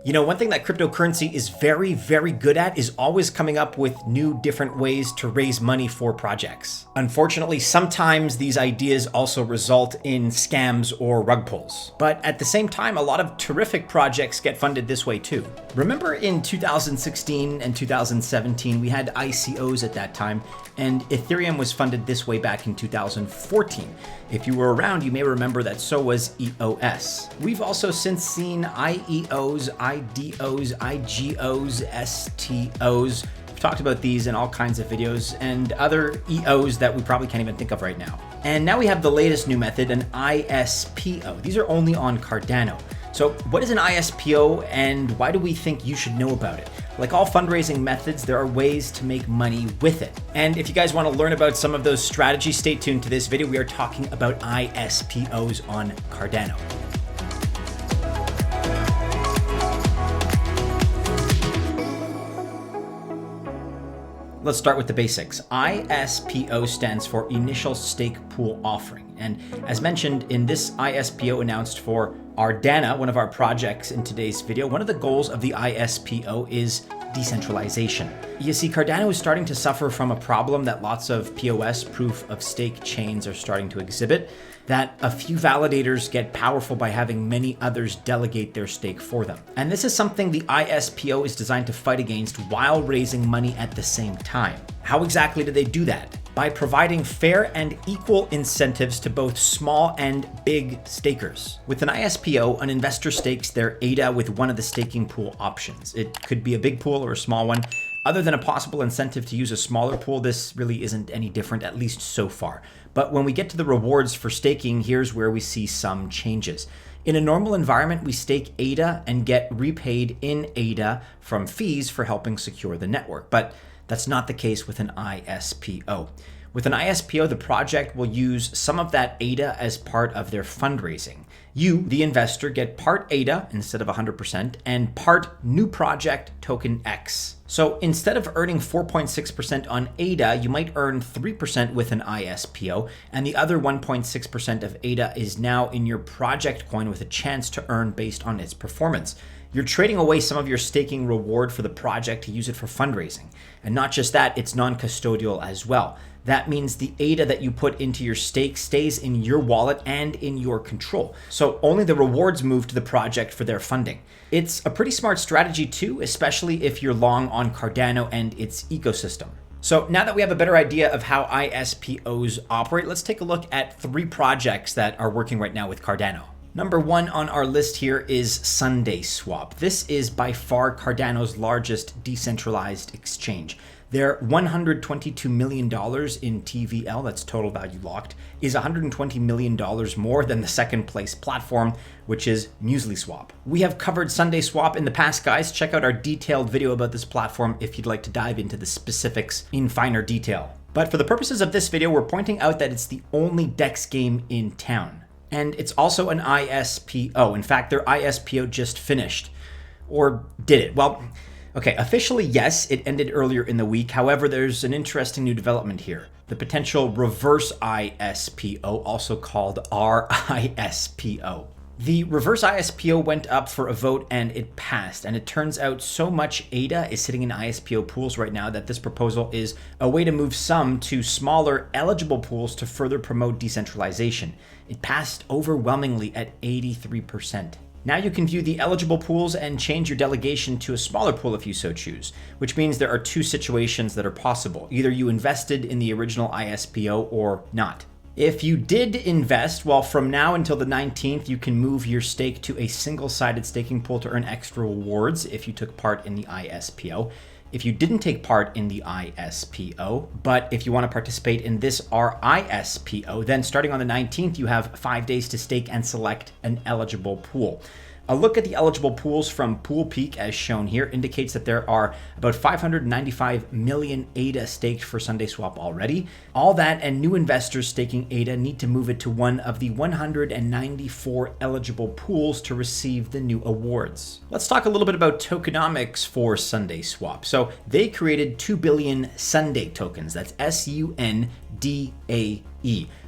You know, one thing that cryptocurrency is very, very good at is always coming up with new different ways to raise money for projects. Unfortunately, sometimes these ideas also result in scams or rug pulls. But at the same time, a lot of terrific projects get funded this way too. Remember in 2016 and 2017, we had ICOs at that time, and Ethereum was funded this way back in 2014. If you were around, you may remember that so was EOS. We've also since seen IEOs, IDOs, IGOs, STOs. We've talked about these in all kinds of videos, and other EOs that we probably can't even think of right now. And now we have the latest new method, an ISPO. These are only on Cardano. So what is an ISPO and why do we think you should know about it? Like all fundraising methods, there are ways to make money with it. And if you guys want to learn about some of those strategies, stay tuned to this video. We are talking about ISPOs on Cardano. Let's start with the basics. ISPO stands for Initial Stake Pool Offering. And as mentioned in this ISPO announced for Ardana, one of our projects in today's video, one of the goals of the ISPO is decentralization. You see, Cardano is starting to suffer from a problem that lots of POS, proof of stake chains are starting to exhibit, that a few validators get powerful by having many others delegate their stake for them. And this is something the ISPO is designed to fight against while raising money at the same time. How exactly do they do that? By providing fair and equal incentives to both small and big stakers. With an ISPO, an investor stakes their ADA with one of the staking pool options. It could be a big pool or a small one. Other than a possible incentive to use a smaller pool, this really isn't any different, at least so far. But when we get to the rewards for staking, here's where we see some changes. In a normal environment, we stake ADA and get repaid in ADA from fees for helping secure the network. But that's not the case with an ISPO. With an ISPO, the project will use some of that ADA as part of their fundraising. You, the investor, get part ADA instead of 100% and part new project token X. So instead of earning 4.6% on ADA, you might earn 3% with an ISPO, and the other 1.6% of ADA is now in your project coin with a chance to earn based on its performance. You're trading away some of your staking reward for the project to use it for fundraising. And not just that, it's non-custodial as well. That means the ADA that you put into your stake stays in your wallet and in your control. So only the rewards move to the project for their funding. It's a pretty smart strategy too, especially if you're long on Cardano and its ecosystem. So now that we have a better idea of how ISPOs operate, let's take a look at 3 projects that are working right now with Cardano. Number 1 on our list here is SundaeSwap. This is by far Cardano's largest decentralized exchange. Their $122 million in TVL, that's total value locked, is $120 million more than the second place platform, which is MuesliSwap. We have covered SundaeSwap in the past, guys. Check out our detailed video about this platform if you'd like to dive into the specifics in finer detail. But for the purposes of this video, we're pointing out that it's the only DEX game in town. And it's also an ISPO. In fact, their ISPO just finished. Or did it? Well, okay, officially, yes, it ended earlier in the week. However, there's an interesting new development here. The potential reverse ISPO, also called RISPO. The reverse ISPO went up for a vote and it passed. And it turns out so much ADA is sitting in ISPO pools right now that this proposal is a way to move some to smaller eligible pools to further promote decentralization. It passed overwhelmingly at 83%. Now you can view the eligible pools and change your delegation to a smaller pool if you so choose, which means there are 2 situations that are possible. Either you invested in the original ISPO or not. If you did invest, well, from now until the 19th, you can move your stake to a single-sided staking pool to earn extra rewards if you took part in the ISPO. If you didn't take part in the ISPO, but if you want to participate in this RISPO, then starting on the 19th, you have 5 days to stake and select an eligible pool. A look at the eligible pools from Pool Peak, as shown here, indicates that there are about 595 million ADA staked for SundaeSwap already. All that and new investors staking ADA need to move it to one of the 194 eligible pools to receive the new awards. Let's talk a little bit about tokenomics for SundaeSwap. So they created 2 billion SUNDAE tokens. That's SUNDAE.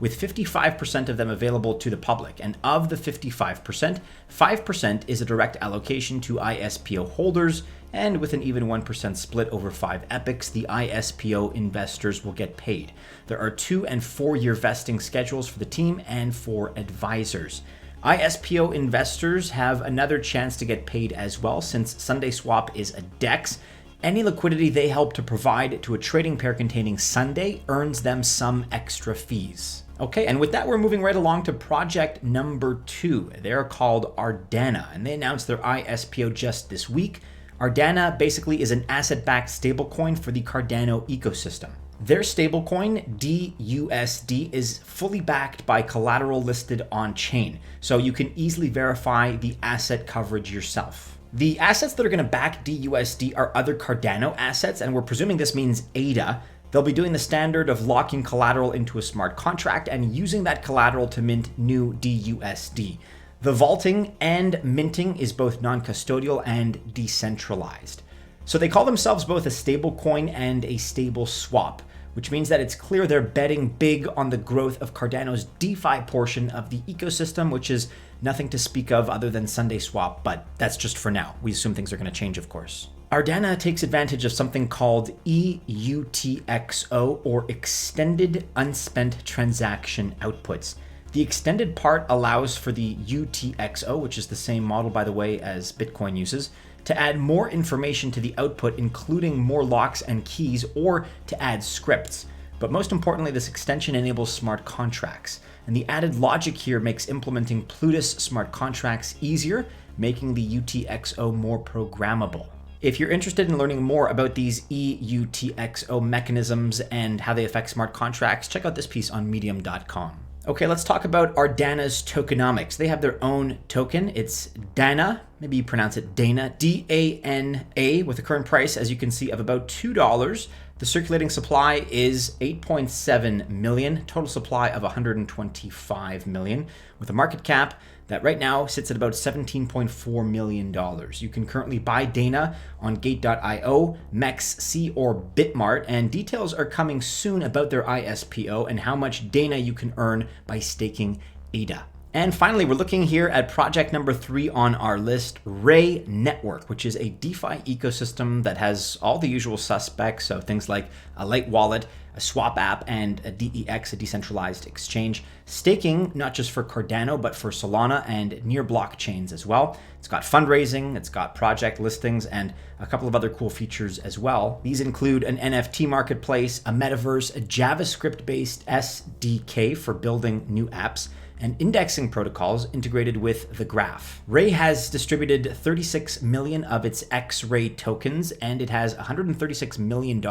with 55% of them available to the public. And of the 55%, 5% is a direct allocation to ISPO holders, and with an even 1% split over 5 epochs, the ISPO investors will get paid. There are 2 and 4 year vesting schedules for the team and for advisors. ISPO investors have another chance to get paid as well, since SundaeSwap is a DEX. Any liquidity they help to provide to a trading pair containing Sundae earns them some extra fees. Okay, and with that, we're moving right along to project number 2. They're called Ardana, and they announced their ISPO just this week. Ardana basically is an asset-backed stablecoin for the Cardano ecosystem. Their stablecoin, DUSD, is fully backed by collateral listed on-chain, so you can easily verify the asset coverage yourself. The assets that are going to back DUSD are other Cardano assets, and we're presuming this means ADA. They'll be doing the standard of locking collateral into a smart contract and using that collateral to mint new DUSD. The vaulting and minting is both non-custodial and decentralized. So they call themselves both a stable coin and a stable swap, which means that it's clear they're betting big on the growth of Cardano's DeFi portion of the ecosystem, which is nothing to speak of other than SundaeSwap, but that's just for now. We assume things are going to change, of course. Ardana takes advantage of something called EUTXO, or Extended Unspent Transaction Outputs. The extended part allows for the UTXO, which is the same model, by the way, as Bitcoin uses, to add more information to the output, including more locks and keys, or to add scripts. But most importantly, this extension enables smart contracts. And the added logic here makes implementing Plutus smart contracts easier, making the UTXO more programmable. If you're interested in learning more about these EUTXO mechanisms and how they affect smart contracts, check out this piece on medium.com. Okay, let's talk about Ardana's tokenomics. They have their own token. It's Dana, maybe you pronounce it Dana, D-A-N-A, with a current price, as you can see, of about $2. The circulating supply is 8.7 million, total supply of 125 million, with a market cap that right now sits at about $17.4 million. You can currently buy Dana on Gate.io, MEXC, or Bitmart, and details are coming soon about their ISPO and how much Dana you can earn by staking ADA. And finally, we're looking here at project number 3 on our list, XRAY Network, which is a DeFi ecosystem that has all the usual suspects, so things like a light wallet, a swap app, and a DEX, a decentralized exchange. Staking, not just for Cardano, but for Solana and near blockchains as well. It's got fundraising, it's got project listings, and a couple of other cool features as well. These include an NFT marketplace, a metaverse, a JavaScript-based SDK for building new apps, and indexing protocols integrated with the graph. XRAY has distributed 36 million of its XRAY tokens, and it has $136 million in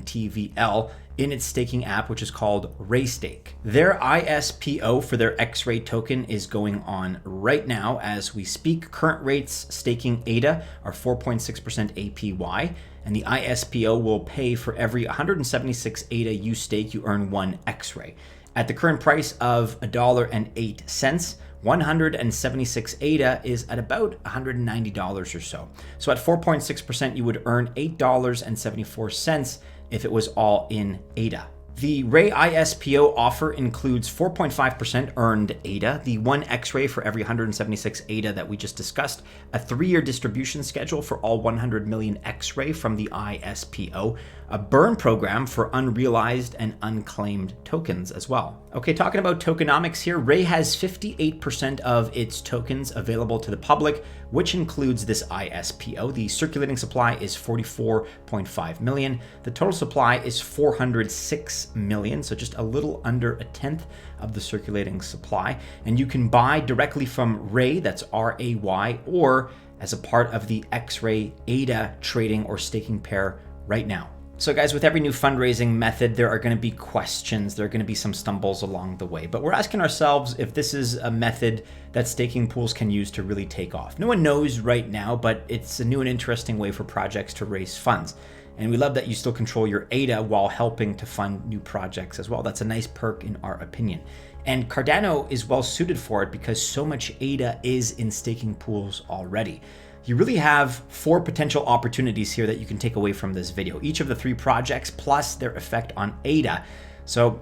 TVL in its staking app, which is called XRAYStake. Their ISPO for their XRAY token is going on right now as we speak. Current rates staking ADA are 4.6% APY, and the ISPO will pay for every 176 ADA you stake, you earn 1 XRAY. At the current price of $1.08, 176 ADA is at about $190 or so. So at 4.6%, you would earn $8.74 if it was all in ADA. The XRAY ISPO offer includes 4.5% earned ADA, the 1 XRAY for every 176 ADA that we just discussed, a 3-year distribution schedule for all 100 million XRAY from the ISPO, a burn program for unrealized and unclaimed tokens as well. Okay, talking about tokenomics here, XRAY has 58% of its tokens available to the public, which includes this ISPO. The circulating supply is 44.5 million. The total supply is 406 million, so just a little under a tenth of the circulating supply. And you can buy directly from XRAY, that's R-A-Y, or as a part of the XRAY ADA trading or staking pair right now. So guys, with every new fundraising method, there are going to be questions. There are going to be some stumbles along the way. But we're asking ourselves if this is a method that staking pools can use to really take off. No one knows right now, but it's a new and interesting way for projects to raise funds. And we love that you still control your ADA while helping to fund new projects as well. That's a nice perk in our opinion. And Cardano is well suited for it because so much ADA is in staking pools already. You really have 4 potential opportunities here that you can take away from this video. Each of the 3 projects plus their effect on ADA. So,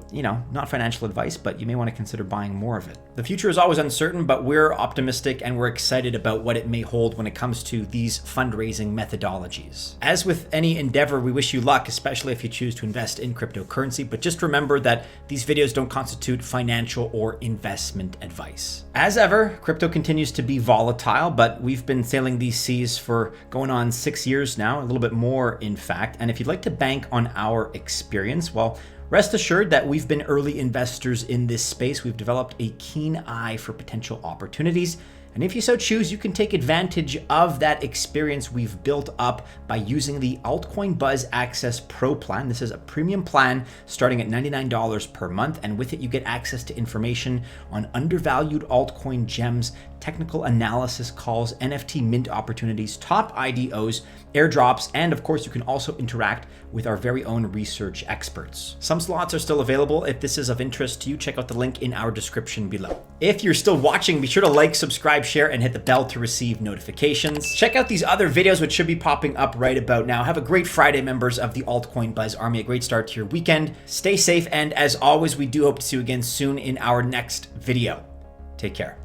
not financial advice, but you may want to consider buying more of it. The future is always uncertain, but we're optimistic and we're excited about what it may hold when it comes to these fundraising methodologies. As with any endeavor, we wish you luck, especially if you choose to invest in cryptocurrency, but just remember that these videos don't constitute financial or investment advice. As ever, crypto continues to be volatile, but we've been sailing these seas for going on 6 years now, a little bit more in fact. And if you'd like to bank on our experience, well, rest assured that we've been early investors in this space. We've developed a keen eye for potential opportunities. And if you so choose, you can take advantage of that experience we've built up by using the Altcoin Buzz Access Pro plan. This is a premium plan starting at $99 per month. And with it, you get access to information on undervalued altcoin gems, technical analysis calls, NFT mint opportunities, top IDOs, airdrops, and of course, you can also interact with our very own research experts. Some slots are still available. If this is of interest to you, check out the link in our description below. If you're still watching, be sure to like, subscribe, share, and hit the bell to receive notifications. Check out these other videos, which should be popping up right about now. Have a great Friday, members of the Altcoin Buzz Army. A great start to your weekend. Stay safe, and as always, we do hope to see you again soon in our next video. Take care.